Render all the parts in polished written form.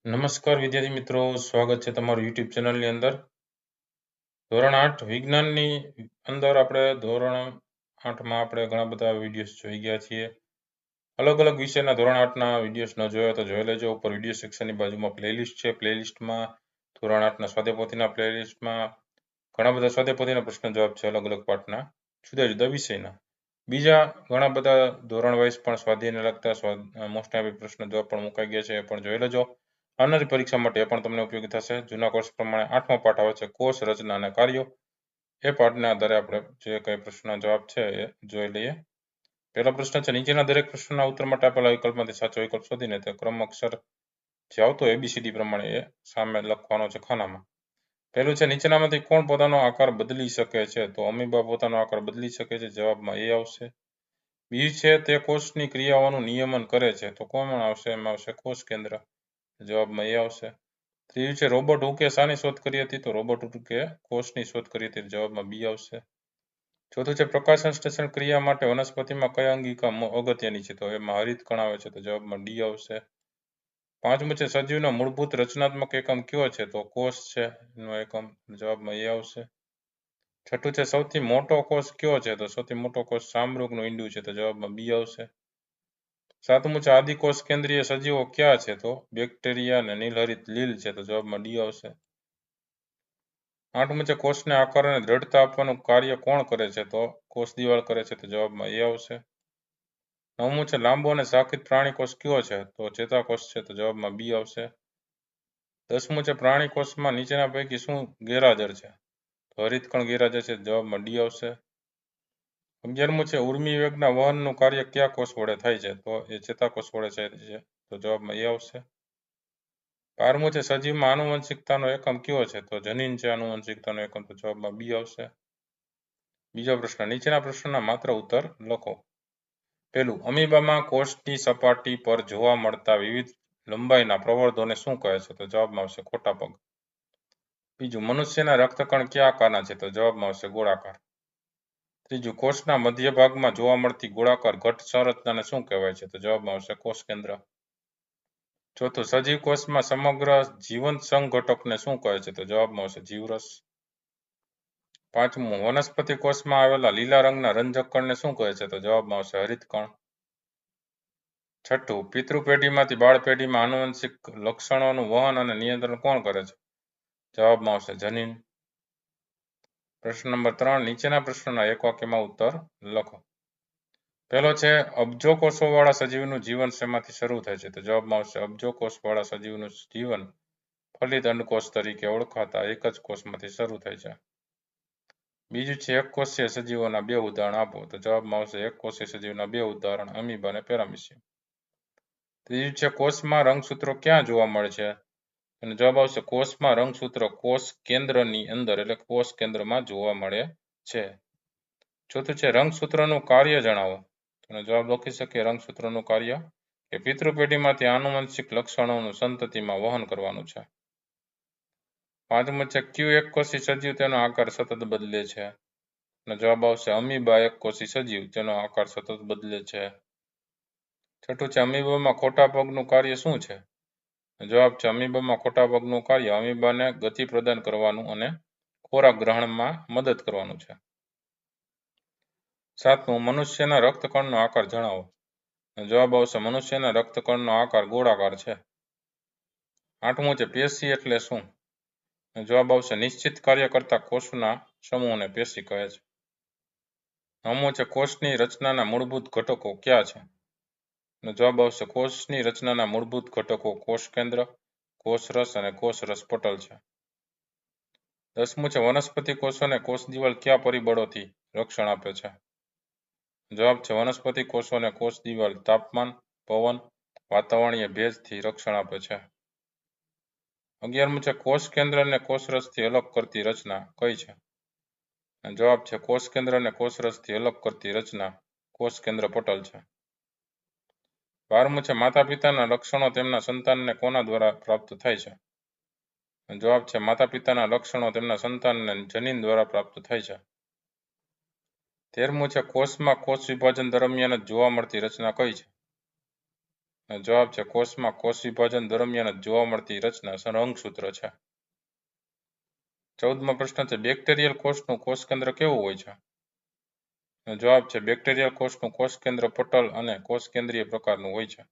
નમસ્કાર વિદ્યાર્થી મિત્રો, સ્વાગત છે તમારું યુટ્યુબ ચેનલની અંદર. ધોરણ 8 વિજ્ઞાનની અંદર આપણે ધોરણ 8માં આપણે ઘણા બધા વિડીયોઝ જોઈ ગયા છીએ. અલગ અલગ વિષયના ધોરણ 8ના વિડીયોઝ ન જોયા તો જોઈ લેજો. ઉપર વિડીયો સેક્શનની બાજુમાં પ્લેલિસ્ટ છે. પ્લેલિસ્ટમાં ધોરણ 8ના સ્વાધ્યાયપોથીના પ્લેલિસ્ટમાં ઘણા બધા સ્વાધ્યાયપોથીના પ્રશ્ન જવાબ છે અલગ અલગ પાઠના જુદા જુદા વિષયના. બીજા ઘણા બધા ધોરણ વાઇઝ પણ સ્વાધ્યાયને લગતા મોસ્ટ ઓફ પ્રશ્ન જવાબ પણ મુકાઈ ગયા છે, એ પણ જોઈ લેજો. આવનારી પરીક્ષા માટે એ પણ તમને ઉપયોગી થશે. જૂના કોર્સ પ્રમાણે 8મો પાઠ આવે છે કોષ રચના અને કાર્યો. એ પાઠના આધારે આપણે જે કંઈ પ્રશ્નના જવાબ છે એ જોઈ લઈએ. પહેલો પ્રશ્ન છે, નીચેના દરેક પ્રશ્નના ઉત્તર માટે આપેલા વિકલ્પમાંથી સાચો વિકલ્પ શોધીને તે ક્રમ અક્ષર જે આવતો એબીસીડી પ્રમાણે એ સામે લખવાનો છે ખાનામાં. પહેલું છે, નીચેનામાંથી કોણ પોતાનો આકાર બદલી શકે છે? તો અમીબા પોતાનો આકાર બદલી શકે છે. જવાબમાં એ આવશે. બીજું છે, તે કોષની ક્રિયાઓનું નિયમન કરે છે. તો કોણ આવશે? એમાં આવશે કોષ કેન્દ્ર. જવાબમાં એ આવશે. ત્રીજું છે, રોબર્ટ હુકે શાની શોધ કરી હતી? તો રોબર્ટ હુકે કોષની શોધ કરી હતી. જવાબમાં બી આવશે. ચોથું છે, પ્રકાશ સંશ્લેષણ ક્રિયા માટે વનસ્પતિમાં કયા અંગિકા અગત્યની છે? તો એમાં હરિતકણ આવે છે. તો જવાબમાં ડી આવશે. પાંચમું છે, સજીવનો મૂળભૂત રચનાત્મક એકમ કયો છે? તો કોષ છે એનો એકમ. જવાબમાં એ આવશે. છઠ્ઠું છે, સૌથી મોટો કોષ કયો છે? તો સૌથી મોટો કોષ શામરૂગનું ઈંડું છે. તો જવાબમાં બી આવશે. સાતમું છે, આદિકોષ કેન્દ્રીય સજીવો ક્યાં છે? તો બેક્ટેરિયા અને નીલહરિત લીલ છે. તો જવાબમાં ડી આવશે. આઠમું છે, કોષને આકાર અને દ્રઢતા આપવાનું કાર્ય કોણ કરે છે? તો કોષ દિવાલ કરે છે. તો જવાબમાં એ આવશે. નવમું છે, લાંબો અને શાખિત પ્રાણી કોષ કયો છે? તો ચેતાકોષ છે. તો જવાબમાં બી આવશે. દસમું છે, પ્રાણી કોષમાં નીચેના પૈકી શું ગેરહાજર છે? તો હરિતકણ ગેરહાજર છે. જવાબમાં ડી આવશે. 11મું છે, ઉર્મી વેગના વહનનું કાર્ય કયા કોષ વડે થાય છે? તો એ ચેતાકોષ વડે થાય છે. તો જવાબમાં એ આવશે. 12મું છે, સજીવમાં આનુવંશિકતાનો એકમ કયો છે? તો જનીન છે આનુવંશિકતાનો એકમ. તો જવાબમાં બી આવશે. બીજો પ્રશ્ન, નીચેના પ્રશ્નના માત્ર ઉત્તર લખો. પહેલું, અમીબામાં કોષની સપાટી પર જોવા મળતા વિવિધ લંબાઈના પ્રવર્ધોને શું કહે છે? તો જવાબમાં આવશે ખોટા પગ. બીજું, મનુષ્યના રક્તકણ કયા આકારના છે? તો જવાબમાં આવશે ગોળાકાર. ત્રીજું, કોષના મધ્ય ભાગમાં જોવા મળતી ગોળાકાર ઘટ સંરચનાને શું કહેવાય છે? તો જવાબમાં આવશે કોષ કેન્દ્ર. ચોથું, સજીવ કોષમાં સમગ્ર જીવંત સંઘટકને શું કહે છે? તો જવાબમાં આવશે જીવરસ. પાંચમું, વનસ્પતિ કોષમાં આવેલા લીલા રંગના રંજકકણને શું કહે છે? તો જવાબમાં આવશે હરિતકણ. છઠ્ઠું, પિતૃ પેઢીમાંથી બાળ પેઢીમાં આનુવંશિક લક્ષણોનું વહન અને નિયંત્રણ કોણ કરે છે? જવાબમાં આવશે જનીન. પ્રશ્ન નંબર 3, નીચેના પ્રશ્નના એક વાક્યમાં ઉત્તર લખો. પહેલો છે, અબજો કોષોવાળા સજીવનું જીવન શેમાંથી શરૂ થાય છે? તો જવાબમાં આવશે અબજો કોષવાળા સજીવનું જીવન ફલિત અંડકોષ તરીકે ઓળખાતા એક જ કોષમાંથી શરૂ થાય છે. બીજું છે, એક કોષીય સજીવોના બે ઉદાહરણ આપો. તો જવાબમાં આવશે એક કોષીય સજીવના બે ઉદાહરણ અમીબા અને પેરામીશિયમ. ત્રીજું છે, કોષમાં રંગસૂત્રો ક્યાં જોવા મળે છે? અને જવાબ આવશે કોષમાં રંગસૂત્રો કોષ કેન્દ્રની અંદર એટલે કોષ કેન્દ્રમાં જોવા મળે છે. ચોથું છે, રંગસૂત્રનું કાર્ય જણાવો. અને જવાબ લખી શકીએ રંગસૂત્રનું કાર્ય કે પિતૃ પેઢીમાંથી આનુવંશિક લક્ષણોનું સંતતિમાં વહન કરવાનું છે. પાંચમું છે, ક્યુ એક કોષી સજીવ તેનો આકાર સતત બદલે છે? અને જવાબ આવશે અમીબા એક કોષી સજીવ તેનો આકાર સતત બદલે છે. છઠ્ઠું છે, અમીબામાં ખોટા પગનું કાર્ય શું છે? જવાબ છે અમીબામાં ખોટા પગનું કાર્ય અમીબાને ગતિ પ્રદાન કરવાનું અને ખોરાક ગ્રહણમાં મદદ કરવાનું છે. સાતમું, મનુષ્યના રક્તકણનો આકાર જણાવો. જવાબ આવશે મનુષ્યના રક્તકણનો આકાર ગોળાકાર છે. આઠમું છે, પેશી એટલે શું? જવાબ આવશે નિશ્ચિત કાર્ય કરતા કોષના સમૂહને પેશી કહે છે. નવમું છે, કોષની રચનાના મૂળભૂત ઘટકો કયા છે? જવાબ આવશે કોષની રચનાના મૂળભૂત ઘટકો કોષ કેન્દ્ર, કોષરસ અને કોષરસ પટલ છે. 10મું છે, વનસ્પતિ કોષોને કોષ દિવાલ કયા પરિબળોથી રક્ષણ આપે છે? જવાબ છે વનસ્પતિ કોષોને કોષ દિવાલ તાપમાન, પવન, વાતાવરણીય ભેજથી રક્ષણ આપે છે. 11મું છે, કોષ કેન્દ્ર અને કોષરસથી અલગ કરતી રચના કઈ છે? જવાબ છે કોષ કેન્દ્ર અને કોષરસથી અલગ કરતી રચના કોષ કેન્દ્ર પટલ છે. 12મું છે, માતા પિતાના લક્ષણો તેમના સંતાનને કોના દ્વારા પ્રાપ્ત થાય છે? જવાબ છે માતા પિતાના લક્ષણો તેમના સંતાનને જનીન દ્વારા પ્રાપ્ત થાય છે. 13મું છે, કોષમાં કોષ વિભાજન દરમિયાન જ જોવા મળતી રચના કઈ છે? જવાબ છે કોષમાં કોષ વિભાજન દરમિયાન જ જોવા મળતી રચના રંગસૂત્ર છે. 14મો પ્રશ્ન છે બેક્ટેરિયલ કોષનું કોષ કેન્દ્ર કેવું હોય છે? જવાબ છે બેક્ટેરિયલ કોષનું કોષ કેન્દ્ર પટલ અને કોષ કેન્દ્રીય પ્રકારનું હોય છે.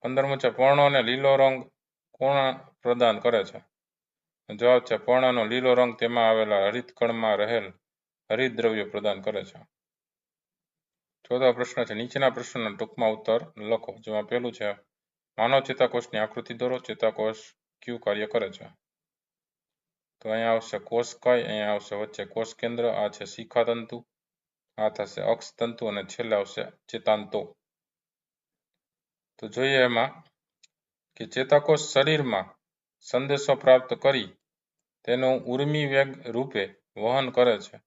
15મો છે પર્ણોને લીલો રંગ કોણ પ્રદાન કરે છે? જવાબ છે પર્ણનો લીલો રંગ તેમાં આવેલા હરિતકણમાં રહેલ હરિતદ્રવ્ય પ્રદાન કરે છે. 14મો પ્રશ્ન છે નીચેના પ્રશ્નના ટૂંકમાં ઉત્તર લખો. જેમાં પહેલું છે માનવ ચેતાકોષની આકૃતિ દોરો. ચેતાકોષ કયું કાર્ય કરે છે? તો અહીંયા આવશે કોષકાય, અહીંયા આવશે વચ્ચે કોષ કેન્દ્ર, આ છે શિખાતંતુ, આ થશે અક્ષતંતુ અને છેલ્લે આવશે ચેતાંતો. તો જોઈએ એમાં કે ચેતાકોષ શરીરમાં સંદેશો પ્રાપ્ત કરી તેનું ઉર્મી વેગ રૂપે વહન કરે છે.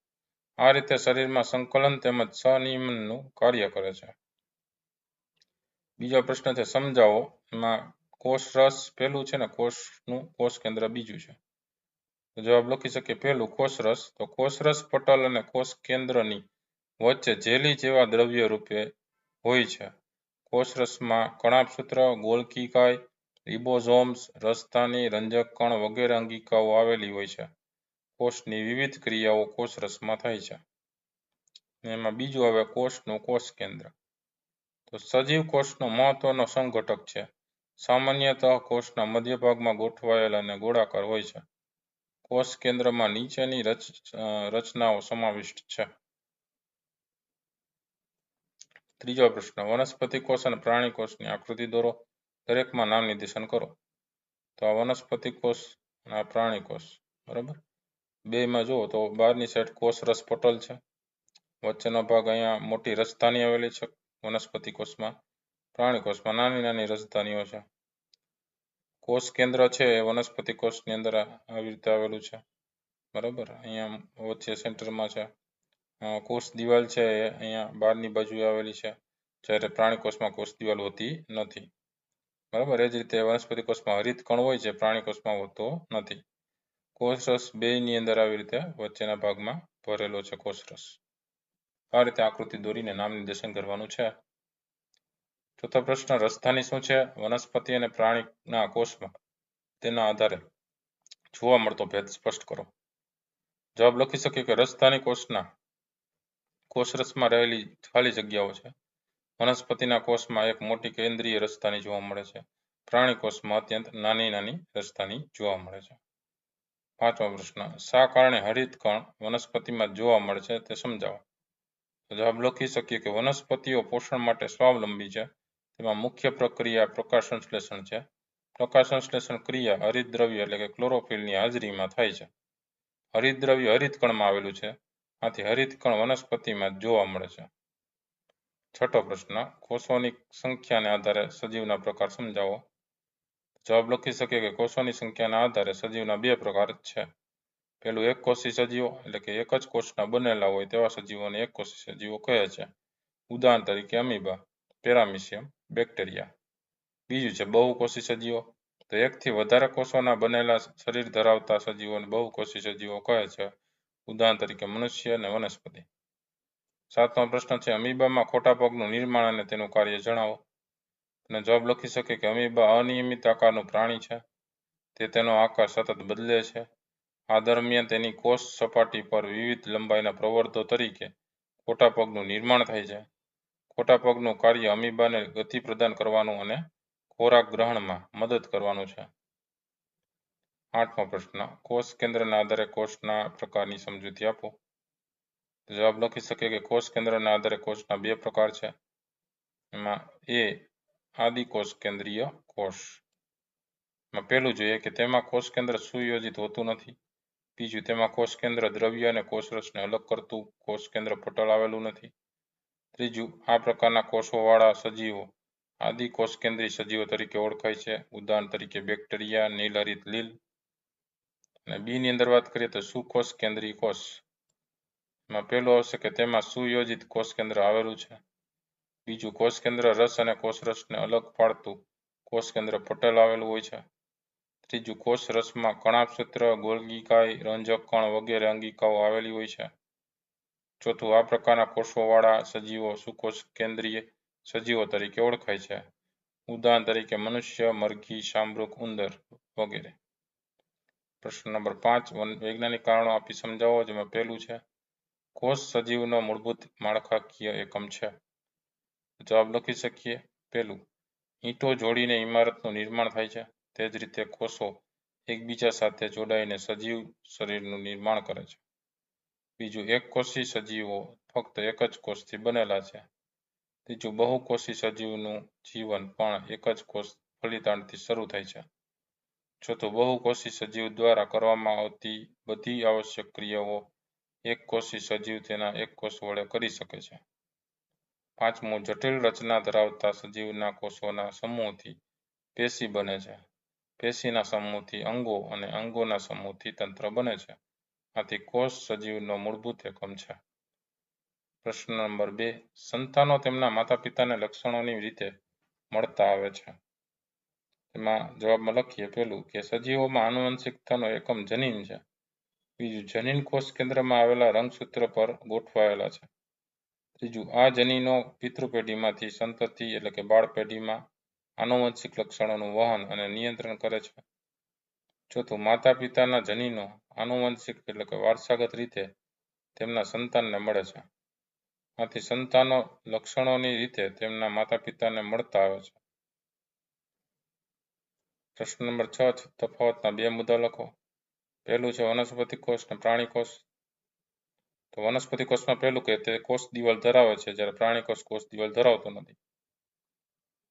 આ રીતે શરીરમાં સંકલન તેમજ સંનિયમનનું કાર્ય કરે છે. બીજો પ્રશ્ન છે સમજાવો. એમાં કોષ રસ પહેલું છે ને કોષનું કોષ કેન્દ્ર બીજું છે. તો જવાબ લખી શકીએ પહેલું કોષ રસ. તો કોષ રસ પટલ અને કોષ કેન્દ્રની વચ્ચે જેલી જેવા દ્રવ્ય રૂપે હોય છે. કોષ રસમાં કણાભસૂત્ર, ગોલ્ગીકાય, રિબોઝોમ્સ, રસધાની, રંજક કણ વગેરે અંગિકાઓ આવેલી હોય છે. કોષની વિવિધ ક્રિયાઓ કોષ રસમાં થાય છે. એમાં બીજું આવે કોષનું કોષ કેન્દ્ર. તો સજીવ કોષનો મહત્વનો સંઘટક છે. સામાન્યતઃ કોષના મધ્ય ભાગમાં ગોઠવાયેલ અને ગોળાકાર હોય છે. કોષ કેન્દ્રમાં નીચેની રચનાઓ સમાવિષ્ટ છે. ત્રીજો પ્રશ્ન વનસ્પતિ કોષ અને પ્રાણી કોષની આકૃતિ દોરો. દરેકમાં નામ નિર્દેશન કરો. તો આ વનસ્પતિ કોષ અને આ પ્રાણી કોષ બરાબર. બેમાં જુઓ તો બહારની સાઈડ કોષ રસ પટલ છે. વચ્ચેનો ભાગ અહીંયા મોટી રસધાની આવેલી છે વનસ્પતિ કોષમાં. પ્રાણી કોષમાં નાની નાની રસધાનીઓ છે. કોષ કેન્દ્ર છે એ વનસ્પતિ કોષની અંદર આવી રીતે આવેલું છે બરાબર. અહીંયા વચ્ચે સેન્ટરમાં છે. કોષ દિવાલ છે એ અહીંયા બહારની બાજુએ આવેલી છે, જ્યારે પ્રાણી કોષમાં કોષ દિવાલ હોતી નથી બરાબર. એ જ રીતે વનસ્પતિ કોષમાં હરિતકણ હોય છે, પ્રાણી કોષમાં હોતો નથી. કોષ રસ બેની અંદર આવી રીતે વચ્ચેના ભાગમાં ભરેલો છે કોષ રસ. આ રીતે આકૃતિ દોરીને નામ નિર્દેશન કરવાનું છે. ચોથો પ્રશ્ન રસધાની શું છે? વનસ્પતિ અને પ્રાણીના કોષમાં તેના આધારે જોવા મળતો ભેદ સ્પષ્ટ કરો. જવાબ લખી શકીએ કે રસધાની કોષના કોષરસમાં રહેલી ખાલી જગ્યાઓ છે. વનસ્પતિના કોષમાં એક મોટી કેન્દ્રીય રસધાની જોવા મળે છે. પ્રાણી કોષમાં અત્યંત નાની નાની રસધાની જોવા મળે છે. પાંચમો પ્રશ્ન શા કારણે હરિતકણ વનસ્પતિમાં જોવા મળે છે તે સમજાવો. જવાબ લખી શકીએ કે વનસ્પતિઓ પોષણ માટે સ્વાવલંબી છે. તેમાં મુખ્ય પ્રક્રિયા પ્રકાશ સંશ્લેષણ છે. પ્રકાશ સંશ્લેષણ ક્રિયા હરિતદ્રવ્ય એટલે કે ક્લોરોફિલની હાજરીમાં થાય છે. હરિતદ્રવ્ય હરિતકણમાં આવેલું છે, આથી હરિતકણ વનસ્પતિમાં જોવા મળે છે. છઠ્ઠો પ્રશ્ન કોષોની સંખ્યાને આધારે સજીવના પ્રકાર સમજાવો. જવાબ લખી શકીએ કે કોષોની સંખ્યાના આધારે સજીવના બે પ્રકાર છે. પેલું એક કોષી સજીવો એટલે કે એક જ કોષના બનેલા હોય તેવા સજીવોને એક કોષી સજીવો કહે છે. ઉદાહરણ તરીકે અમીબા, પેરામીશિયમ, બેક્ટેરિયા. બીજું છે બહુકોષી સજીવો. તો એકથી વધારે કોષોના બનેલા શરીર ધરાવતા સજીવોને બહુકોષી સજીવો કહે છે. ઉદાહરણ તરીકે મનુષ્ય અને વનસ્પતિ. સાતમો પ્રશ્ન છે અમીબામાં ખોટા પગનું નિર્માણ અને તેનું કાર્ય જણાવો. અને જવાબ લખી શકે કે અમીબા અનિયમિત આકારનું પ્રાણી છે. તે તેનો આકાર સતત બદલે છે. આ દરમિયાન તેની કોષ સપાટી પર વિવિધ લંબાઈના પ્રવર્ધો તરીકે ખોટા પગનું નિર્માણ થાય છે. ખોટા પગનું કાર્ય અમીબાને ગતિ પ્રદાન કરવાનું અને ખોરાક ગ્રહણમાં મદદ કરવાનું છે. આઠમો પ્રશ્ન કોષ કેન્દ્રના આધારે કોષના પ્રકારની સમજૂતી આપો. જવાબ લખી શકીએ કે કોષ કેન્દ્રના આધારે કોષના બે પ્રકાર છે. એમાં એ આદિકોષ કેન્દ્રીય કોષ. પહેલું જોઈએ કે તેમાં કોષ કેન્દ્ર સુયોજિત હોતું નથી. બીજું તેમાં કોષ કેન્દ્ર દ્રવ્ય અને કોષરસને અલગ કરતું કોષ કેન્દ્ર પટલ આવેલું નથી. ત્રીજું આ પ્રકારના કોષોવાળા સજીવો આદિકોષ કેન્દ્રીય સજીવો તરીકે ઓળખાય છે. ઉદાહરણ તરીકે બેક્ટેરિયા, નીલહરિત લીલ. અને બીની અંદર વાત કરીએ તો સુકોષ કેન્દ્રીય કોષ. એમાં પહેલું આવશે કે તેમાં સુયોજિત કોષ કેન્દ્ર આવેલું છે. બીજું કોષ કેન્દ્ર રસ અને કોષરસને અલગ પાડતું કોષ કેન્દ્ર પટલ આવેલું હોય છે. ત્રીજું કોષ રસમાં કણાભસૂત્ર, ગોલ્ગીકાય, રંજક કણ વગેરે અંગિકાઓ આવેલી હોય છે. ચોથું આ પ્રકારના કોષોવાળા સજીવો સુકોષ કેન્દ્રીય સજીવો તરીકે ઓળખાય છે. ઉદાહરણ તરીકે મનુષ્ય, મરઘી, શામૃગ, ઉંદર વગેરે. પ્રશ્ન નંબર 5 વૈજ્ઞાનિક કારણો આપી સમજાવો. જેમાં પહેલું છે કોષ સજીવનો મૂળભૂત માળખાકીય એકમ છે. જવાબ લખી શકીએ. પહેલું, ઈંટો જોડીને ઇમારતનું નિર્માણ થાય છે. તે જ રીતે કોષો એકબીજા સાથે જોડાઈને સજીવ શરીરનું નિર્માણ કરે છે. બીજું, એકકોષી સજીવો ફક્ત એક જ કોષથી બનેલા છે. ત્રીજું, બહુકોષી સજીવનું જીવન પણ એક જ કોષ ફલિતાંડથી શરૂ થાય છે. ચોથું, બહુકોષી સજીવ દ્વારા કરવામાં આવતી બધી આવશ્યક ક્રિયાઓ એકકોષી સજીવ તેના એક કોષ વડે કરી શકે છે. પાંચમું, જટિલ રચના ધરાવતા સજીવના કોષોના સમૂહથી પેશી બને છે. પેશીના સમૂહથી અંગો અને અંગોના સમૂહથી તંત્ર બને છે. આથી કોષ સજીવનો મૂળભૂત એકમ છે. પ્રશ્ન નંબર 2, સંતાનો તેમના માતા પિતાને લક્ષણોની રીતે મળતા આવે છે. એમાં જવાબમાં લખીએ. પહેલું કે સજીવોમાં આનુવંશિકતાનો એકમ જનીન છે. બીજું, જનીન કોષ કેન્દ્રમાં આવેલા રંગસૂત્ર પર ગોઠવાયેલા છે. ત્રીજું, આ જનીનો પિતૃપેઢીમાંથી સંતતિ એટલે કે બાળ પેઢીમાં આનુવંશિક લક્ષણોનું વહન અને નિયંત્રણ કરે છે. ચોથું, માતા પિતાના જનીનો આનુવંશિક એટલે કે વારસાગત રીતે તેમના સંતાનને મળે છે. આથી સંતાનો લક્ષણોની રીતે તેમના માતા પિતાને મળતા આવે છે. પ્રશ્ન નંબર 6, તફાવતના 2 મુદ્દા લખો. પહેલું છે વનસ્પતિ કોષ અને પ્રાણી કોષ. તો વનસ્પતિ કોષમાં પહેલું કે તે કોષ દિવાલ ધરાવે છે, જ્યારે પ્રાણી કોષ દિવાલ ધરાવતો નથી.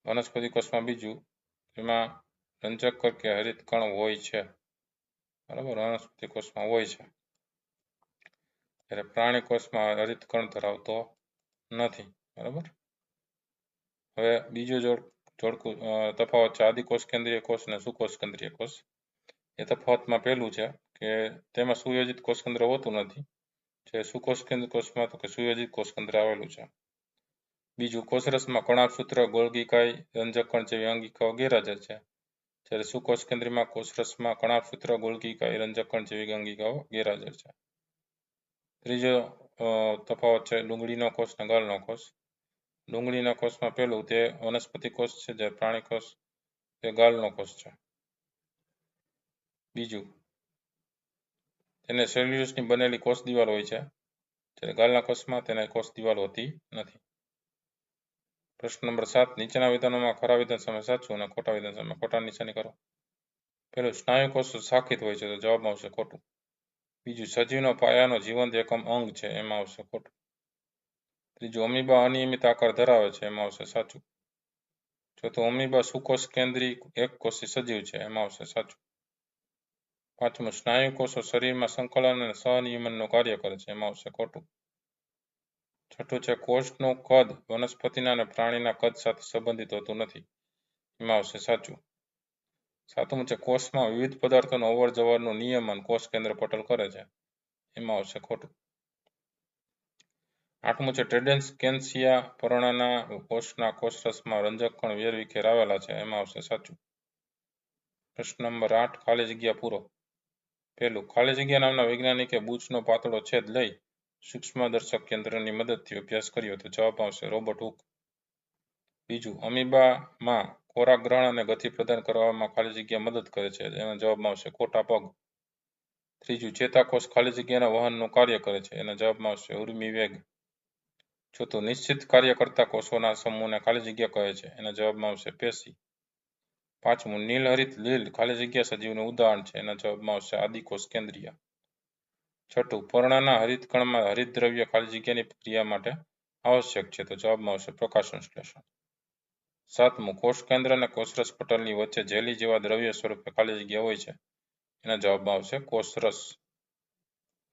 વનસ્પતિ કોષમાં બીજું, એમાં રંજક કે હરિતકણ હોય છે. બરાબર, વનસ્પતિ કોષમાં હોય છે, જ્યારે પ્રાણી કોષમાં હરિતકણ ધરાવતો નથી. બરાબર. હવે બીજો જોડકું તફાવત છે આદિકોષ કેન્દ્રીય કોષ અને સુકોષ કેન્દ્રીય કોષ. એ તફાવતમાં પહેલું છે કે તેમાં સુયોજિત કોષકેન્દ્ર હોતું નથી. જે સુકોષ કેન્દ્ર કોષમાં તો કે સુયોજિત કોષકેન્દ્ર આવેલું છે. બીજું, કોષરસમાં કણાભસૂત્ર, ગોલ્ગીકાય, રંજકકણ જેવી અંગિકાઓ ગેરહાજર છે. જ્યારે સુકોષ કેન્દ્રમાં કોષરસમાં કણાભસૂત્ર, ગોલ્ગીકાય, રંજકકણ જેવી અંગિકાઓ ગેરહાજર છે. ત્રીજો તફાવત છે ડુંગળીનો કોષ અને ગાલનો કોષ. ડુંગળીના કોષમાં પહેલું તે વનસ્પતિ કોષ છે, જ્યારે પ્રાણી કોષ તે ગાલનો કોષ છે. બીજું, તેને સેલ્યુલોઝની બનેલી કોષ દિવાલ હોય છે, જ્યારે ગાલના કોષમાં તેને કોષ દિવાલ હોતી નથી. પ્રશ્ન નંબર 7, નીચેના વિધાનોમાં ખરા વિધાન સામે સાચું અને ખોટા વિધાન સામે ખોટા નિશાની કરો. પહેલું, સ્નાયુ કોષો શાખિત હોય છે, તો જવાબમાં આવશે ખોટું. બીજું, સજીવનો પાયાનો જીવંત એકમ અંગ છે, એમાં આવશે ખોટું. ત્રીજું, અમીબા અનિયમિત આકાર ધરાવે છે, એમાં આવશે સાચું. ચોથું, અમીબા સુકોષ કેન્દ્રી એકકોષી સજીવ છે, એમાં આવશે સાચું. પાંચમું, સ્નાયુ કોષો શરીરમાં સંકલન અને સહનિયમનનું કાર્ય કરે છે, એમાં આવશે ખોટું. છઠ્ઠું છે કોષનું કદ વનસ્પતિના અને પ્રાણીના કદ સાથે સંબંધિત હોતું નથી, એમાં આવશે સાચું. સાતમું છે કોષમાં વિવિધ પદાર્થોનું અવર જવરનું નિયમન કોષ કેન્દ્ર પટલ કરે છે, એમાં આવશે ખોટું. આઠમું છે ટેન્ડન્સકેન્સિયા પર્ણના કોષના કોષરસમાં રંજકકણ વેરવિખેર આવેલા છે, એમાં આવશે સાચું. પ્રશ્ન નંબર 8, ખાલી જગ્યા પૂરો. પહેલું, ખાલી જગ્યા નામના વૈજ્ઞાનિકે બૂચનો પાતળો છેદ લઈ સૂક્ષ્મદર્શક કેન્દ્રની મદદથી અભ્યાસ કર્યો, તો જવાબ આવશે રોબર્ટ હુક. બીજું, અમીબામાં ખોરાક ગ્રહણ અને ગતિ પ્રદાન કરવામાં ખાલી જગ્યા મદદ કરે છે, એના જવાબમાં આવશે ખોટા પગ. ત્રીજું, ચેતાકોષ ખાલી જગ્યાના વહનનું કાર્ય કરે છે, એના જવાબમાં આવશે ઉર્મી વેગ. ચોથું, નિશ્ચિત કાર્ય કરતા કોષોના સમૂહને ખાલી જગ્યા કહે છે, એના જવાબમાં આવશે પેશી. પાંચમું, નીલહરિત લીલ ખાલી જગ્યા સજીવનું ઉદાહરણ છે, એના જવાબમાં આવશે આદિકોષ કેન્દ્રીય. છઠ્ઠું, પર્ણના હરિતકણમાં હરિતદ્રવ્ય ખાલી જગ્યાની ક્રિયા માટે આવશ્યક છે, તો જવાબમાં આવશે પ્રકાશ સંશ્લેષણ. સાતમું, કોષ કેન્દ્ર અને કોષરસ પટલની વચ્ચે જેલી જેવા દ્રવ્ય સ્વરૂપે ખાલી જગ્યા હોય છે, એના જવાબમાં આવશે કોષરસ.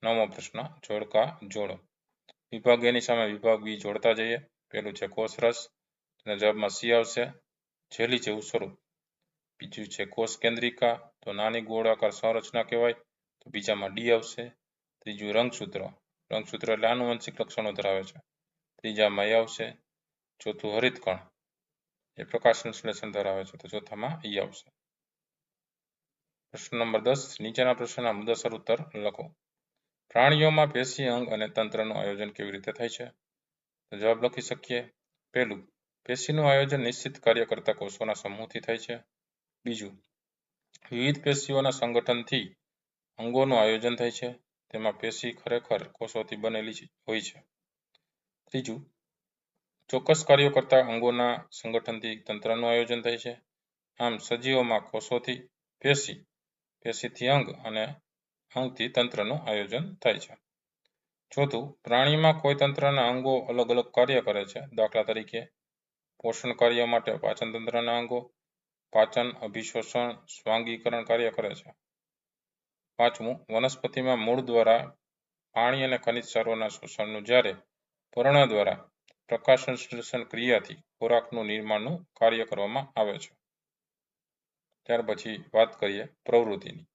નવમો પ્રશ્ન, જોડકા જોડો. વિભાગ એની સામે વિભાગ બી જોડતા જઈએ. પહેલું છે કોષરસ, એના જવાબમાં સી આવશે, જેલી જેવું સ્વરૂપ. બીજું છે કોષ કેન્દ્રિકા, તો નાની ગોળાકાર સંરચના કહેવાય, તો બીજામાં ડી આવશે. ત્રીજું, રંગસૂત્ર, રંગસૂત્ર એટલે આનુવંશિક લક્ષણો ધરાવે છે, ત્રીજામાં એ આવશે. ચોથું, હરિતકણ, એ પ્રકાશ સંશ્લેષણ ધરાવે છે, તો ચોથામાં ઈ આવશે. પ્રશ્ન નંબર 10, નીચેના પ્રશ્નના મુદ્દાસર ઉત્તર લખો. પ્રાણીઓમાં પેશી અંગ અને તંત્રનું આયોજન કેવી રીતે થાય છે, તો જવાબ લખી શકીએ. પહેલું, પેશીનું આયોજન નિશ્ચિત કાર્ય કરતા કોષોના સમૂહથી થાય છે. બીજું, વિવિધ પેશીઓના સંગઠનથી અંગોનું આયોજન થાય છે. તેમાં પેશી ખરેખર કોષોથી બનેલી હોય છે. ત્રીજું, ચોક્કસ કાર્યો કરતા અંગોના સંગઠનથી તંત્રનું આયોજન થાય છે. આમ સજીવોમાં કોષોથી પેશી, પેશીથી અંગ અને અંગથી તંત્રનું આયોજન થાય છે. ચોથું, પ્રાણીમાં કોઈ તંત્રના અંગો અલગ અલગ કાર્ય કરે છે. દાખલા તરીકે પોષણ કાર્ય માટે પાચન તંત્રના અંગો પાચન, અભિશોષણ, સ્વાંગીકરણ કાર્ય કરે છે. પાંચમું, વનસ્પતિમાં મૂળ દ્વારા પાણી અને ખનિજ ક્ષારોના શોષણનું જ્યારે પર્ણ દ્વારા પ્રકાશ સંશ્લેષણ ક્રિયાથી ખોરાકનું નિર્માણનું કાર્ય કરવામાં આવે છે. ત્યાર પછી વાત કરીએ પ્રવૃત્તિની.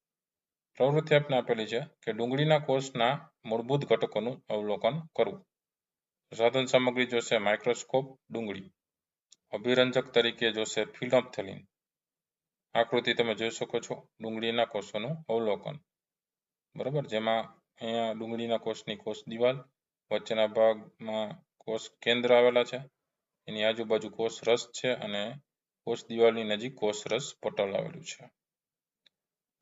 પ્રવૃત્તિ આપને આપેલી છે કે ડુંગળીના કોષના મૂળભૂત ઘટકોનું અવલોકન કરવું. સાધન સામગ્રી જોશે માઇક્રોસ્કોપ, ડુંગળી. અભિરંજક તરીકે જોશે ફિલ્મથેલિન. આકૃતિ તમે જોઈ શકો છો ડુંગળીના કોષોનું અવલોકન. બરાબર, જેમાં અહીંયા ડુંગળીના કોષની કોષ દિવાલ, વચ્ચેના ભાગમાં કોષ કેન્દ્ર આવેલા છે, એની આજુબાજુ કોષ રસ છે અને કોષ દિવાલની નજીક કોષ રસ પટલ આવેલું છે.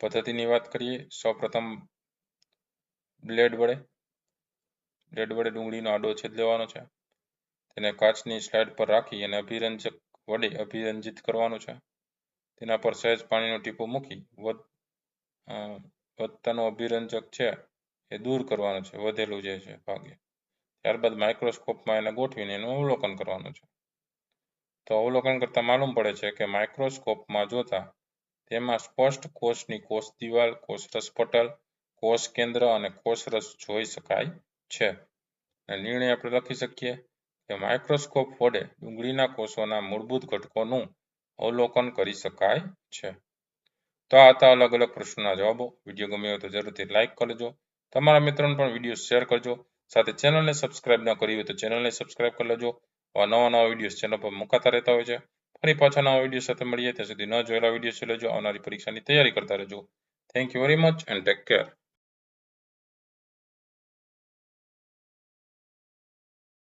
પદ્ધતિની વાત કરીએ, સૌપ્રથમ બ્લેડ વડે ડુંગળીનો આડો છેદ લેવાનો છે. તેને કાચની સ્લાઇડ પર રાખી અને અભિરંજક વડે અભિરંજિત કરવાનું છે. તેના પર સહેજ પાણીનું ટીપું મૂકી વધતાનું અભિરંજક છે એ દૂર કરવાનું છે, વધેલું જે છે ભાગે. ત્યારબાદ માઇક્રોસ્કોપમાં એને ગોઠવીને એનું અવલોકન કરવાનું છે. તો અવલોકન કરતા માલુમ પડે છે કે માઇક્રોસ્કોપમાં જોતા તેમાં સ્પષ્ટ કોષની કોષ દિવાલ, કોષરસ પટલ, કોષ કેન્દ્ર અને કોષરસ જોઈ શકાય છે. નિર્ણય આપણે લખી શકીએ કે માઇક્રોસ્કોપ વડે ડુંગળીના કોષોના મૂળભૂત ઘટકોનું અવલોકન કરી શકાય છે. તો આ હતા અલગ અલગ પ્રશ્નોના જવાબો. વિડીયો ગમ્યો હોય તો જરૂરથી લાઇક કરજો. તમારા મિત્રોને પણ વિડીયો શેર કરજો. સાથે ચેનલને સબસ્ક્રાઇબ ન કરી હોય તો ચેનલને સબસ્ક્રાઇબ કરી લેજો. નવા વિડીયો ચેનલ પર મુકાતા રહેતા હોય છે. ફરી પાછા નવા વિડીયો સાથે મળીએ. ત્યાં સુધી ન જોયેલા વિડીયો જોઈ લેજો. આવનારી પરીક્ષાની તૈયારી કરતા રહેજો. Thank you very much and take care.